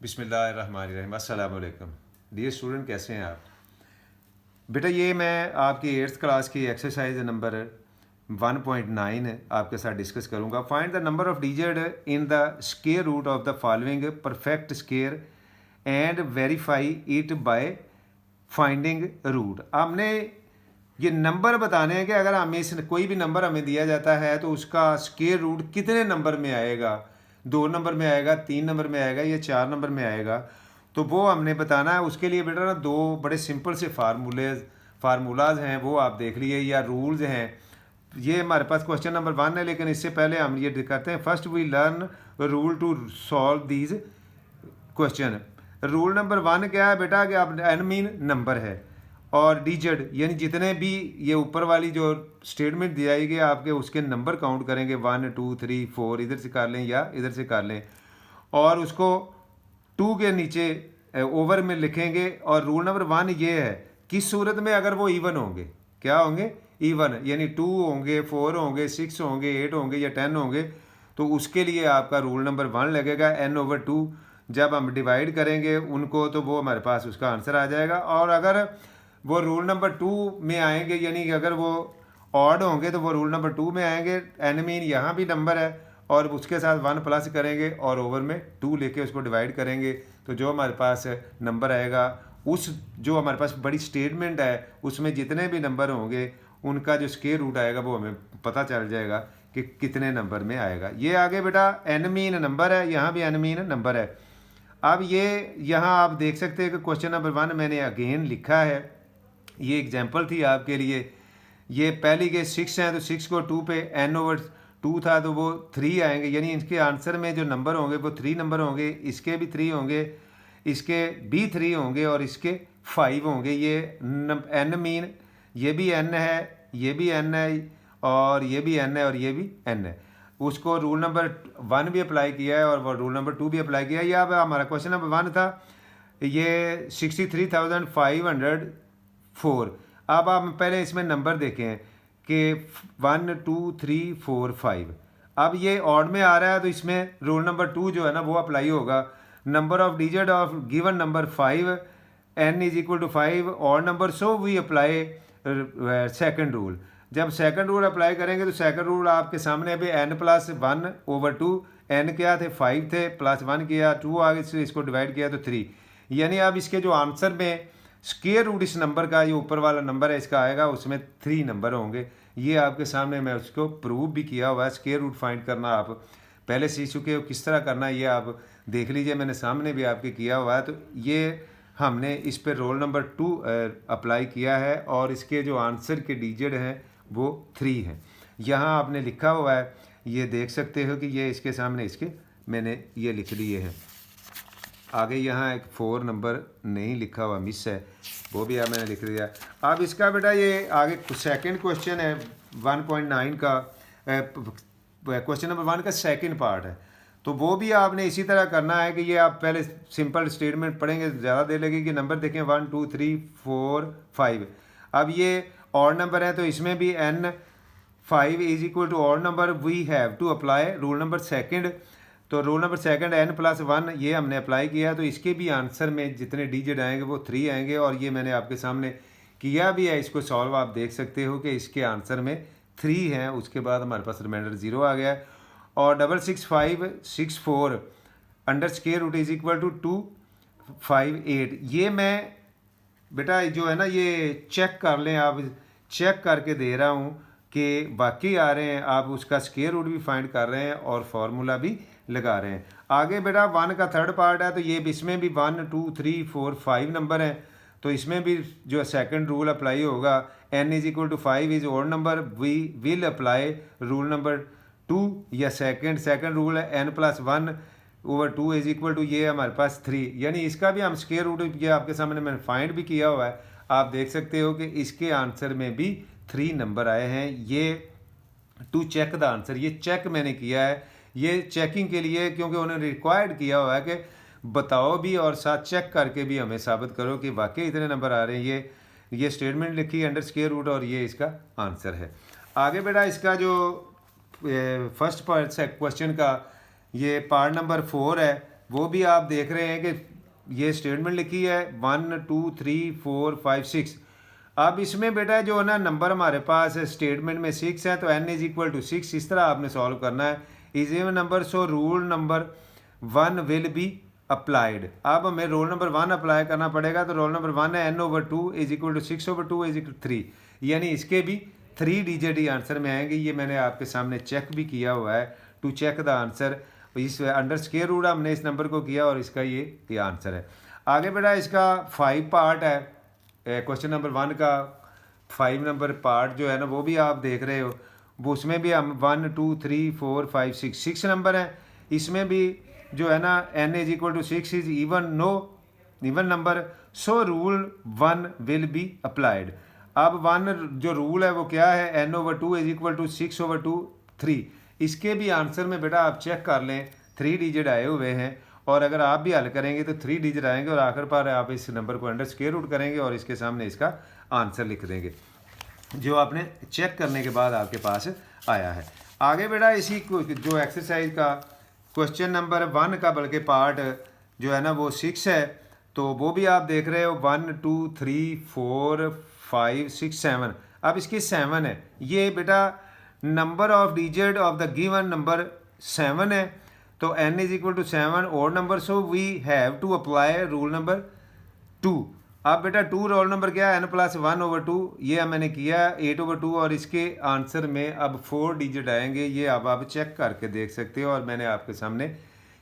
बिस्मिल्लाहिर्रहमानिर्रहीम। अस्सलाम वालेकुम। डियर स्टूडेंट, कैसे हैं आप? बेटा, ये मैं आपकी 8th क्लास की एक्सरसाइज नंबर 1.9 आपके साथ डिस्कस करूंगा। Find the number of digit in the square root of the following perfect square and verify it by finding root. हमने ये नंबर बताने हैं कि अगर हमें इस कोई भी नंबर हमें दिया जाता है तो उसका स्क्वायर रूट कितने नंबर में आएगा। 2 नंबर में आएगा, 3 नंबर में आएगा या 4 नंबर में आएगा, तो वो हमने बताना है। उसके लिए बेटा ना 2 बड़े सिंपल से फार्मूलाज हैं, वो आप देख लिए, या रूल्स हैं। ये हमारे पास क्वेश्चन नंबर 1 है, लेकिन इससे पहले हम ये करते हैं। First we learn rule to solve these question. Rule number 1 क्या है बेटा कि आप एन मीन नंबर है और डिजिट यानी जितने भी ये ऊपर वाली जो स्टेटमेंट दी जाएगी आपके, उसके नंबर काउंट करेंगे 1 2 3 4, इधर से कर लें या इधर से कर लें, और उसको 2 के नीचे ओवर में लिखेंगे। और रूल नंबर 1 ये है, किस सूरत में अगर वो इवन होंगे, क्या होंगे, इवन, यानी 2 होंगे, 4 होंगे, 6 होंगे, 8 होंगे या 10 होंगे, तो उसके लिए आपका रूल नंबर 1 लगेगा n/2। जब हम डिवाइड करेंगे उनको तो वो हमारे पास उसका आंसर आ जाएगा। और अगर वो रूल नंबर 2 में आएंगे, यानी कि अगर वो ऑड होंगे तो वो रूल नंबर 2 में आएंगे। एन मीन यहाँ भी नंबर है और उसके साथ 1 प्लस करेंगे और ओवर में 2 लेके उसको डिवाइड करेंगे, तो जो हमारे पास नंबर आएगा, उस जो हमारे पास बड़ी स्टेटमेंट है उसमें जितने भी नंबर होंगे उनका जो स्क्वायर रूट आएगा वो हमें पता चल जाएगा कि कितने नंबर में आएगा। ये आगे बेटा एन मीन नंबर है, यहाँ भी एन मीन नंबर है। अब ये यहाँ आप देख सकते हैं कि क्वेश्चन नंबर 1 मैंने अगेन लिखा है। ये एग्जाम्पल थी आपके लिए। ये पहली के 6 हैं तो 6 को 2 पे n/2 था तो वो 3 आएंगे, यानी इनके आंसर में जो नंबर होंगे वो 3 नंबर होंगे। इसके भी 3 होंगे, इसके भी 3 होंगे और इसके 5 होंगे। ये n मीन, ये भी n है, ये भी n है और ये भी n है और ये भी n है। उसको रूल नंबर 1 भी अप्लाई किया है और वो रूल नंबर 2 भी अप्लाई किया है। यह हमारा क्वेश्चन नंबर 1 था, ये 63,504। अब आप पहले इसमें नंबर देखें कि 1 2 3 4 5। अब ये ऑड में आ रहा है तो इसमें रूल नंबर 2 जो है ना वो अप्लाई होगा। Number of digit of given number 5, n = 5 odd number, so we apply second rule. जब सेकंड रूल अप्लाई करेंगे तो सेकंड रूल आपके सामने अभी n+1/2, n क्या थे, 5 थे, +1 किया, 2 आगे से इसको डिवाइड किया तो 3। यानी अब इसके जो आंसर में स्क्वायर रूट इस नंबर का, ये ऊपर वाला नंबर है इसका आएगा, उसमें 3 नंबर होंगे। ये आपके सामने मैं उसको प्रूव भी किया हुआ है। स्क्वायर रूट फाइंड करना आप पहले सीख चुके हो, किस तरह करना है ये आप देख लीजिए, मैंने सामने भी आपके किया हुआ है। तो ये हमने इस पर रोल नंबर 2 अप्लाई किया है और इसके जो आंसर के डिजिट हैं वो 3 हैं। यहाँ आपने लिखा हुआ है, ये देख सकते हो कि ये इसके सामने इसके मैंने ये लिख लिए हैं। आगे यहाँ एक 4 नंबर नहीं लिखा हुआ, मिस है, वो भी मैंने लिख दिया। अब इसका बेटा ये आगे सेकंड क्वेश्चन है 1.9 का, क्वेश्चन नंबर 1 का सेकंड पार्ट है, तो वो भी आपने इसी तरह करना है कि ये आप पहले सिंपल स्टेटमेंट पढ़ेंगे तो ज़्यादा देर लगेगी। नंबर देखें 1 2 3 4 5। अब ये ऑड नंबर है तो इसमें भी n5 = odd number, we have to apply rule number second. तो रूल नंबर सेकंड n+1 ये हमने अप्लाई किया, तो इसके भी आंसर में जितने डिजिट आएंगे वो 3 आएंगे। और ये मैंने आपके सामने किया भी है, इसको सॉल्व आप देख सकते हो कि इसके आंसर में 3 हैं। उसके बाद हमारे पास रिमाइंडर 0 आ गया है। और 66564 अंडर स्क्वायर रूट =258। ये मैं बेटा जो है ना ये चेक कर लें, आप चेक करके दे रहा हूँ कि बाकी आ रहे हैं। आप उसका स्क्वायर रूट भी फाइंड कर रहे हैं और फार्मूला भी लगा रहे हैं। आगे बेटा 1 का थर्ड पार्ट है, तो ये इसमें भी 1 2 3 4 5 नंबर हैं, तो इसमें भी जो सेकंड रूल अप्लाई होगा। n = 5 is odd number, we will apply rule number 2 या सेकंड रूल है n+1/2 = ये हमारे पास 3। यानी इसका भी हम स्क्वायर रूट, ये आपके सामने मैंने फाइंड भी किया हुआ है। आप देख सकते हो कि इसके आंसर में भी 3 नंबर आए हैं। ये टू चेक द आंसर, ये चेक मैंने किया है, ये चेकिंग के लिए, क्योंकि उन्होंने रिक्वायर्ड किया हुआ है कि बताओ भी और साथ चेक करके भी हमें साबित करो कि वाकई इतने नंबर आ रहे हैं। ये स्टेटमेंट लिखी है अंडर स्क्वायर रूट और ये इसका आंसर है। आगे बेटा इसका जो फर्स्ट पार्ट है क्वेश्चन का, ये पार्ट नंबर 4 है। वो भी आप देख रहे हैं कि ये स्टेटमेंट लिखी है 1 2 3 4 5 6। अब इसमें बेटा जो है ना नंबर हमारे पास स्टेटमेंट में 6 है, तो n इज इक्वल टू 6 इस तरह आपने सॉल्व करना है। Is even number, so rule number 1 will be applied. अब हमें रोल नंबर 1 अप्लाई करना पड़ेगा, तो रोल नंबर 1 है n/2 is equal to 6/2 is equal 3, यानी इसके भी 3 डिजिट ही आंसर में आएंगे। ये मैंने आपके सामने चेक भी किया हुआ है टू चेक द आंसर। इस अंडर स्क्वायर रूट हमने इस नंबर को किया और इसका ये आंसर है। आगे बेटा इसका 5 पार्ट है, क्वेश्चन नंबर 1 का 5 नंबर पार्ट जो है ना वो भी आप देख रहे हो। वो उसमें भी हम 1 2 3 4 5 6 नंबर है। इसमें भी जो है ना n is equal to 6 is even number, so rule 1 will be applied. अब 1 जो रूल है वो क्या है, n/2 इज इक्वल टू 6/2 3। इसके भी आंसर में बेटा आप चेक कर लें 3 डिजिट आए हुए हैं, और अगर आप भी हल करेंगे तो 3 डिजिट आएंगे और आखिर पर आप इस नंबर को अंडर स्क्वायर रूट करेंगे और इसके सामने इसका आंसर लिख देंगे जो आपने चेक करने के बाद आपके पास आया है। आगे बेटा इसी जो एक्सरसाइज का क्वेश्चन नंबर 1 का बल्कि पार्ट जो है ना वो 6 है, तो वो भी आप देख रहे हो 1 2 3 4 5 6 7। अब इसकी 7 है, ये बेटा number of digit of the given number 7 है, तो n इज इक्वल टू 7 और number, so we have to apply rule number 2। अब बेटा 2 रोल नंबर क्या है, n+1/2, ये मैंने किया 8/2 और इसके आंसर में अब 4 डिजिट आएंगे। ये अब आप चेक करके देख सकते हो और मैंने आपके सामने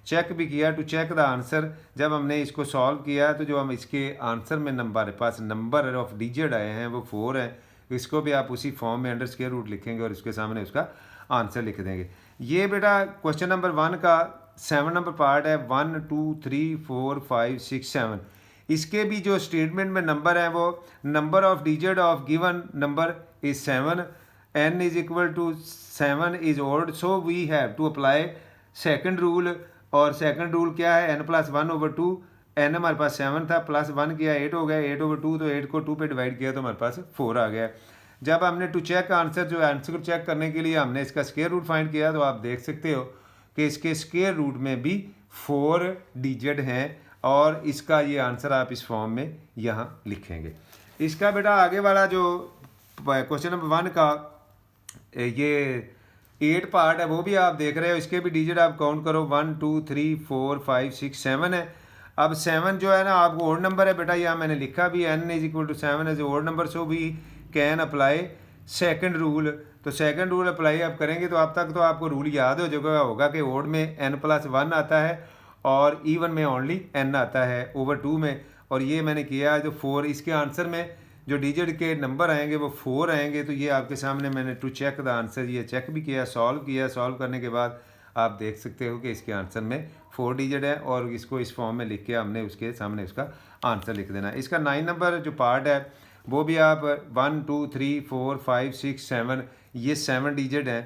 चेक भी किया टू चेक द आंसर। जब हमने इसको सॉल्व किया तो जो हम इसके आंसर में हमारे पास नंबर ऑफ डिजिट आए हैं वो 4 हैं। इसको भी आप उसी फॉर्म में अंडर स्क्वायर रूट लिखेंगे और इसके सामने उसका आंसर लिख देंगे। ये बेटा क्वेश्चन नंबर 1 का 7 नंबर पार्ट है, 1 2 3 4 5 6 7। इसके भी जो स्टेटमेंट में नंबर है वो number of digit of given number is 7, n is equal to 7 is odd, so we have to apply second rule. और सेकंड रूल क्या है, n+1/2, n हमारे पास 7 था, +1 किया 8 हो गया, 8/2, तो 8 को 2 पे डिवाइड किया तो हमारे पास 4 आ गया। जब हमने टू चेक आंसर, जो आंसर को चेक करने के लिए हमने इसका स्क्वायर रूट फाइंड किया, तो आप देख सकते हो कि इसके स्क्वायर रूट में भी 4 डिजिट हैं और इसका ये आंसर आप इस फॉर्म में यहाँ लिखेंगे। इसका बेटा आगे वाला जो क्वेश्चन नंबर 1 का ये 8 पार्ट है वो भी आप देख रहे हो। इसके भी डिजिट आप काउंट करो, 1 2 3 4 5 6 7 है। अब 7 जो है ना आपको ओड नंबर है बेटा, यहाँ मैंने लिखा भी n is equal to 7 as odd number, so भी कैन अप्लाई सेकंड रूल। तो सेकंड रूल अप्लाई आप करेंगे तो अब तक तो आपको रूल याद हो जाएगा होगा कि ओड में n+1 आता है और इवन में ओनली n आता है /2 में। और ये मैंने किया है जो 4, इसके आंसर में जो डिजिट के नंबर आएंगे वो 4 आएंगे। तो ये आपके सामने मैंने टू चेक द आंसर ये चेक भी किया, सॉल्व किया। सॉल्व करने के बाद आप देख सकते हो कि इसके आंसर में 4 डिजिट है और इसको इस फॉर्म में लिख के हमने उसके सामने उसका आंसर लिख देना। इसका 9 नंबर जो पार्ट है वो भी आप 1 2 3 4 5 6 7, ये 7 डिजिट हैं।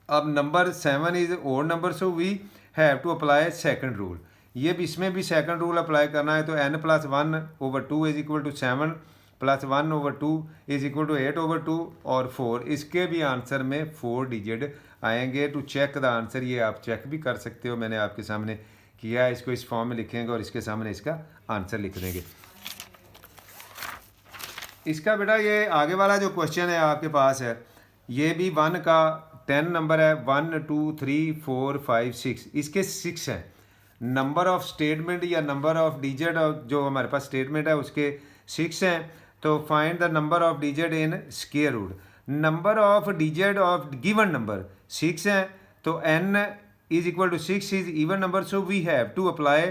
अब number 7 is odd number, so we have to apply second rule. ये भी इसमें भी सेकंड रूल अप्लाई करना है, तो n+1/2 is equal to 7 +1/2 is equal to 8/2 और 4। इसके भी आंसर में 4 डिजिट आएंगे। टू चेक द आंसर ये आप चेक भी कर सकते हो, मैंने आपके सामने किया है। इसको इस फॉर्म में लिखेंगे और इसके सामने इसका आंसर लिख देंगे। इसका बेटा ये आगे वाला जो क्वेश्चन है आपके पास है, ये भी 1 का 10 नंबर है, 1 2 3 4 5 6। इसके 6 हैं। नंबर ऑफ स्टेटमेंट या नंबर ऑफ डिजिट जो हमारे पास स्टेटमेंट है उसके 6 हैं। तो find the number of digit in square root. Number of digit of given number 6 हैं, तो n is equal to 6 is even number, so we have to apply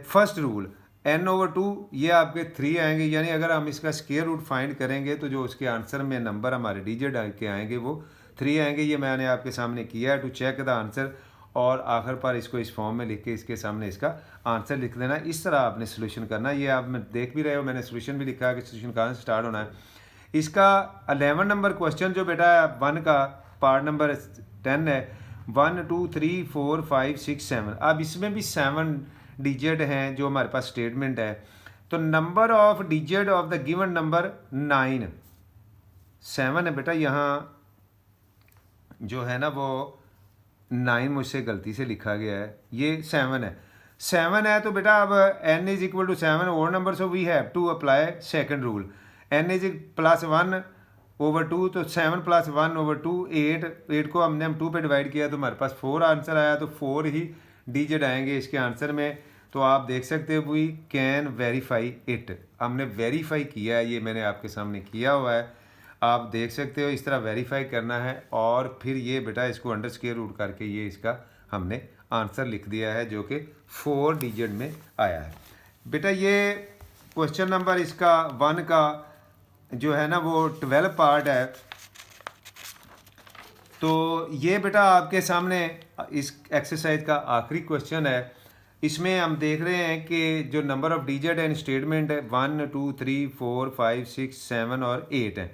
first rule n/2, ये आपके 3 आएंगे। यानी अगर हम इसका स्क्वायर रूट फाइंड करेंगे तो जो उसके आंसर में नंबर हमारे डिजिट के आएंगे वो 3 आएंगे। ये मैंने आपके सामने किया है टू चेक द आंसर और आखिर पर इसको इस फॉर्म में लिख के इसके सामने इसका आंसर लिख देना। इस तरह आपने सोल्यूशन करना। ये आप देख भी रहे हो, मैंने सोल्यूशन भी लिखा है कि सोल्यूशन कहाँ से स्टार्ट होना है। इसका 11 नंबर क्वेश्चन जो बेटा 1 का पार्ट नंबर 10 है, 1 2 3 4 5 6 7। अब इसमें भी 7 डिजिट हैं जो हमारे पास स्टेटमेंट है। तो number of digit of the given number 9 7 है बेटा। यहाँ जो है ना वो 9 मुझसे गलती से लिखा गया है, ये 7 है। 7 है तो बेटा अब n is equal to 7 odd number, so we have to apply second rule. n is plus 1/2, तो 7 प्लस 1/2 8 को हम 2 पे डिवाइड किया तो हमारे पास 4 आंसर आया, तो 4 ही डिजिट आएंगे इसके आंसर में। तो आप देख सकते हो वी कैन वेरीफाई इट, हमने वेरीफाई किया है, ये मैंने आपके सामने किया हुआ है, आप देख सकते हो इस तरह वेरीफाई करना है। और फिर ये बेटा इसको अंडर स्क्वायर रूट करके ये इसका हमने आंसर लिख दिया है जो कि 4 डिजिट में आया है। बेटा ये क्वेश्चन नंबर इसका 1 का जो है ना वो 12 पार्ट है। तो ये बेटा आपके सामने इस एक्सरसाइज का आखिरी क्वेश्चन है। इसमें हम देख रहे हैं कि जो number of digit and statement है 1 2 3 4 5 6 7 और 8 है।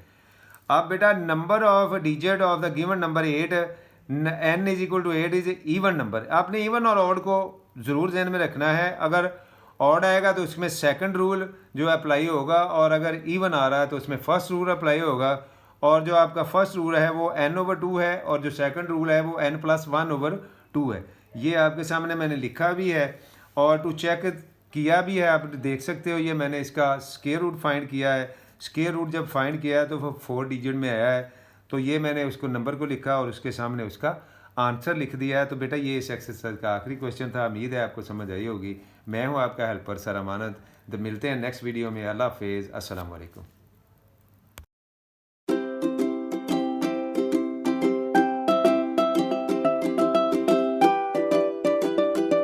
अब बेटा number of digit of the given number 8 n is equal to 8 is even number. आपने इवन और ऑड को ज़रूर ध्यान में रखना है। अगर ऑड आएगा तो उसमें सेकंड रूल जो अप्लाई होगा, और अगर इवन आ रहा है तो उसमें फर्स्ट रूल अप्लाई होगा। और जो आपका फर्स्ट रूल है वो n/2 है, और जो सेकंड रूल है वो n+1/2 है। ये आपके सामने मैंने लिखा भी है और टू चेक किया भी है, आप देख सकते हो। ये मैंने इसका स्क्वायर रूट फाइंड किया है, स्क्वायर रूट जब फाइंड किया है तो वो 4 डिजिट में आया है। तो ये मैंने उसको नंबर को लिखा और उसके सामने उसका आंसर लिख दिया है। तो बेटा ये इस एक्सरसाइज का आखिरी क्वेश्चन था, उम्मीद है आपको समझ आई होगी। मैं हूँ आपका हेल्पर सर अमानत। तो मिलते हैं नेक्स्ट वीडियो में। अल्लाह हाफिज़, अस्सलाम वालेकुम।